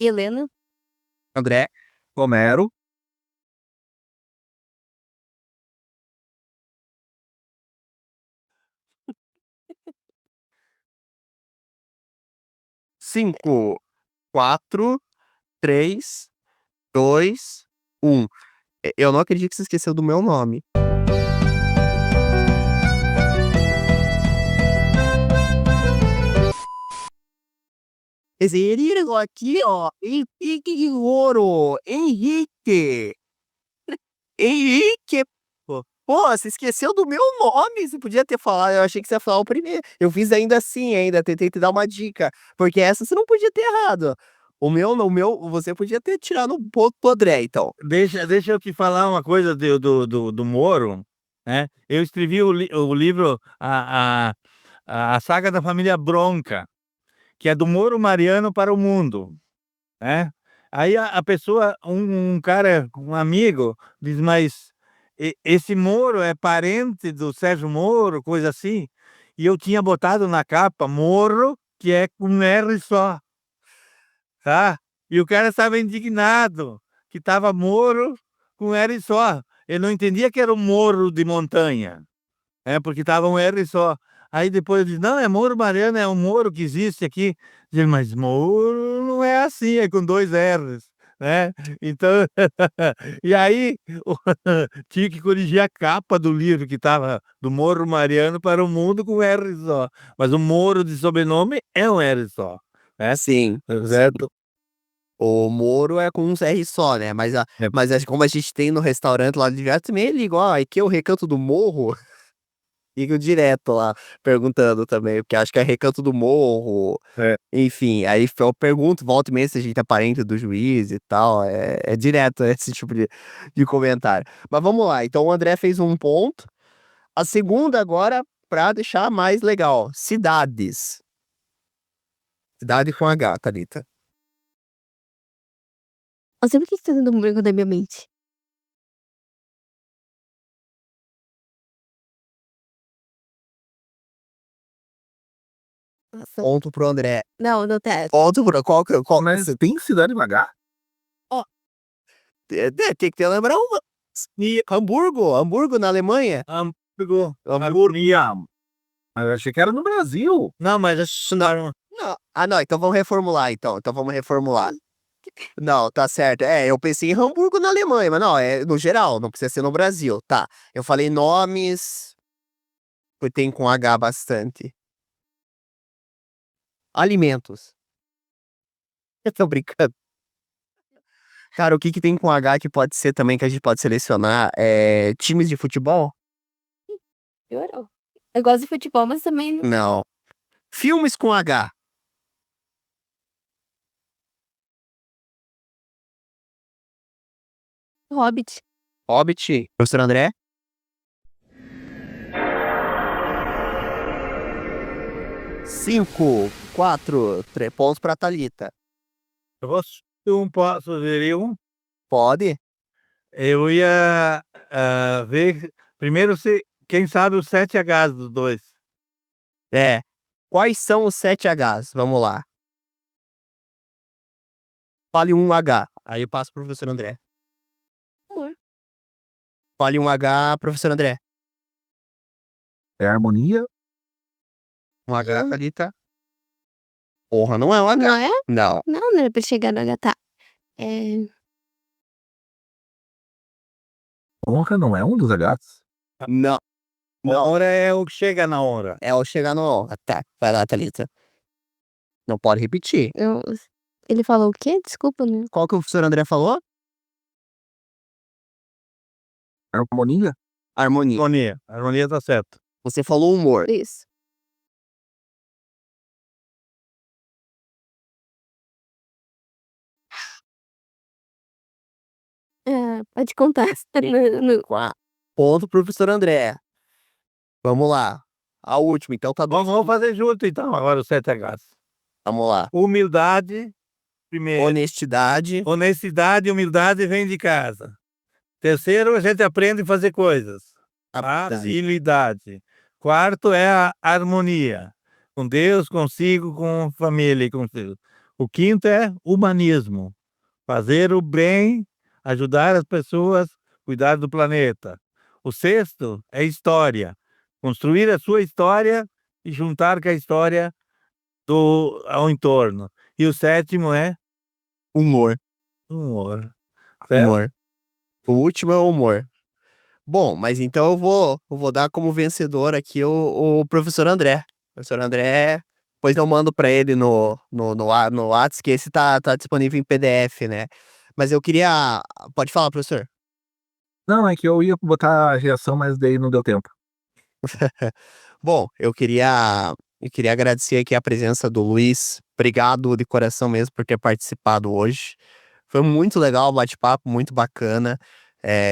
Helena. André? Homero, Cinco, 4, 3, 2, 1. Eu não acredito que você esqueceu do meu nome. Esse lírico aqui, ó, Henrique de Ouro, Henrique. Henrique, pô. Pô, você esqueceu do meu nome, você podia ter falado, eu achei que você ia falar o primeiro. Eu fiz ainda assim, tentei te dar uma dica, porque essa você não podia ter errado. O meu, você podia ter tirado um ponto pro André, então. Deixa eu te falar uma coisa do Moro, né? Eu escrevi o livro, a Saga da Família Bronca, que é do Moro Mariano para o mundo, né? Aí a pessoa, um cara, um amigo, diz: mas esse Moro é parente do Sérgio Moro, coisa assim. E eu tinha botado na capa Moro, que é com um R só, tá? E o cara estava indignado, que estava Moro com R só. Ele não entendia que era um morro de montanha, porque estava um R só. Aí depois eu disse: não, é Moro Mariano, é um Moro que existe aqui. Ele: mas Moro não é assim, é com 2 R's, né? Então, e aí tinha que corrigir a capa do livro, que estava do Moro Mariano para o mundo com R só. Mas o Moro de sobrenome é um R só, né? Sim. Certo? O Moro é com um R só, né? É. Mas como a gente tem no restaurante lá de Viagem, também ele igual, aqui é o Recanto do Morro. Ligo direto lá, perguntando também, porque acho que é Recanto do Morro. É. Enfim, aí eu pergunto, volta e meia, se a gente é parente do juiz e tal. É direto esse tipo de comentário. Mas vamos lá, então o André fez um ponto. A segunda agora, pra deixar mais legal: cidades. Cidade com H, Thalita. Eu sempre quis fazer um branco da minha mente. Nossa. Ponto pro André. Não, não tem. Ponto pro. Qual mas tem cidade com H? tem que ter lembrar uma. Hamburgo, na Alemanha. Pegou. Hamburgo. Mas eu achei que era no Brasil. Não, mas isso não. Não. Ah, não, então vamos reformular, então. Então vamos reformular. Não, tá certo. Eu pensei em Hamburgo na Alemanha, mas não, é no geral, não precisa ser no Brasil. Tá. Eu falei nomes. Que tem com H bastante. Alimentos. Eu tô brincando. Cara, o que que tem com H que pode ser também, que a gente pode selecionar? Times de futebol? Piorou. Eu gosto de futebol, mas também. Não. Filmes com H. Hobbit. Hobbit. Professor André? Cinco, 4, 3 pontos pra Thalita. Eu posso sugerir um? Pode? Eu ia ver primeiro, se quem sabe os 7 Hs dos dois. Quais são os 7 Hs? Vamos lá. Fale um H. Aí eu passo pro professor André. Amor. Fale um H, professor André. É harmonia? Um H, Thalita. Porra, não é um H. Não é? Não. Não era pra chegar no H, tá. É. Honra não é um dos Hs? Não, não. Honra é o que chega na hora. É o chegar no. Tá, vai lá, Thalita. Não pode repetir. Ele falou o quê? Desculpa, né? Qual que o professor André falou? Harmonia? Harmonia. Harmonia. Harmonia tá certo. Você falou humor. Isso. Pode contar. Ponto pro professor André. Vamos lá. A última, então tá bom. Vamos fazer junto então, agora os 7Hs. Vamos lá. Humildade, primeiro. Honestidade. Honestidade e humildade vem de casa. Terceiro, a gente aprende a fazer coisas. Habilidade. Facilidade. Quarto é a harmonia. Com Deus, consigo, com família e consigo. O quinto é humanismo. Fazer o bem, ajudar as pessoas, cuidar do planeta. O sexto é história. Construir a sua história e juntar com a história ao entorno. E o sétimo é Humor. humor. Certo? Humor. O último é o humor. Bom, mas então eu vou dar como vencedor aqui o professor André. Professor André, depois eu mando pra ele no WhatsApp, que esse tá disponível em PDF, né? Mas eu queria. Pode falar, professor. Não, é que eu ia botar a reação, mas daí não deu tempo. Bom, eu queria agradecer aqui a presença do Luiz. Obrigado de coração mesmo por ter participado hoje. Foi muito legal o bate-papo, muito bacana.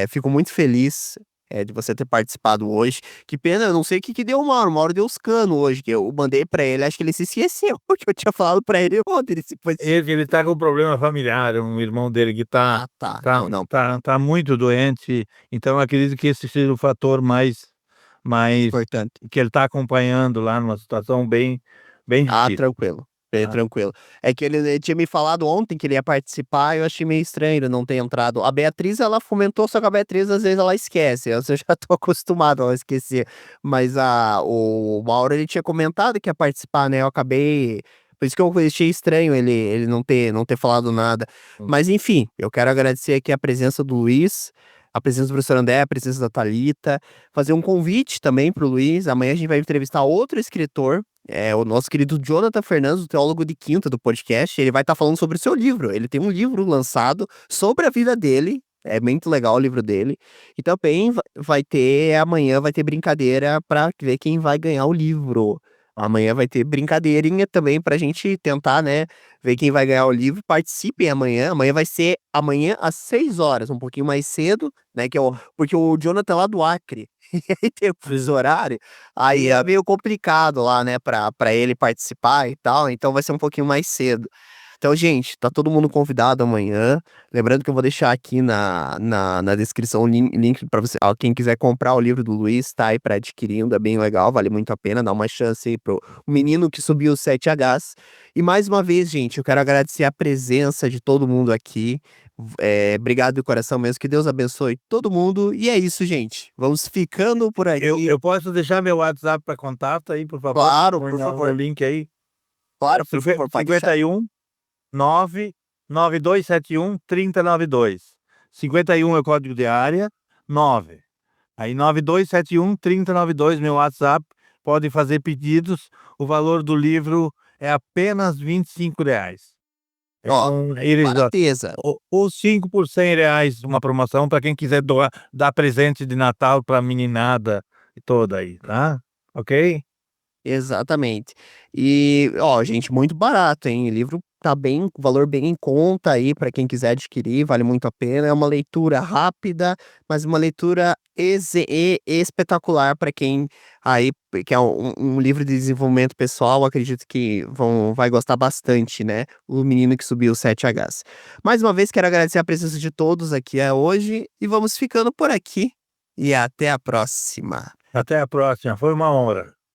Fico muito feliz de você ter participado hoje. Que pena, eu não sei o que deu uma hora deu os canos hoje, que eu mandei pra ele, acho que ele se esqueceu, porque eu tinha falado pra ele ontem. Ele tá com um problema familiar, um irmão dele que Ah, tá. Não. tá muito doente, então eu acredito que esse seja o fator mais Importante. que ele tá acompanhando lá numa situação bem difícil. Tranquilo. Bem tranquilo. É que ele tinha me falado ontem que ele ia participar, eu achei meio estranho ele não ter entrado. A Beatriz, ela fomentou, só que a Beatriz às vezes ela esquece. Eu já tô acostumado a ela esquecer. Mas o Mauro, ele tinha comentado que ia participar, né? Eu acabei. Por isso que eu achei estranho ele não ter falado nada. Mas enfim, eu quero agradecer aqui a presença do Luiz, a presença do professor André, a presença da Thalita, fazer um convite também pro Luiz. Amanhã a gente vai entrevistar outro escritor, o nosso querido Jonathan Fernandes, o teólogo de quinta do podcast. Ele vai estar falando sobre o seu livro. Ele tem um livro lançado sobre a vida dele. É muito legal o livro dele. E também amanhã vai ter brincadeira para ver quem vai ganhar o livro. Amanhã vai ter brincadeirinha também pra gente tentar, né, ver quem vai ganhar o livro. Participem amanhã. Amanhã vai ser às 6 horas, um pouquinho mais cedo, né, porque o Jonathan é lá do Acre. E aí tem o fuso horário, aí é meio complicado lá, né, pra ele participar e tal, então vai ser um pouquinho mais cedo. Então, gente, tá todo mundo convidado amanhã. Lembrando que eu vou deixar aqui na descrição o link pra você. Quem quiser comprar o livro do Luiz, tá aí pra adquirindo, é bem legal, vale muito a pena, dá uma chance aí pro menino que subiu os 7Hs. E mais uma vez, gente, eu quero agradecer a presença de todo mundo aqui. Obrigado de coração mesmo, que Deus abençoe todo mundo. E é isso, gente. Vamos ficando por aqui. Eu posso deixar meu WhatsApp para contato aí, por favor? Claro, por favor. O link aí. Claro, por favor, pode deixar. 51 99271 3092. 51 é o código de área, 9. Aí 9271 3092, meu WhatsApp. Podem fazer pedidos. O valor do livro é apenas R$25. Barateza. Ou 5 por R$100, uma promoção para quem quiser dar presente de Natal para a meninada toda aí, tá? Ok? Exatamente. E, gente, muito barato, hein? O livro tá valor bem em conta aí para quem quiser adquirir, vale muito a pena. É uma leitura rápida, mas uma leitura espetacular para quem aí quer um livro de desenvolvimento pessoal. Acredito que vai gostar bastante, né? O menino que subiu os 7Hs. Mais uma vez, quero agradecer a presença de todos aqui hoje e vamos ficando por aqui. E até a próxima. Até a próxima. Foi uma honra.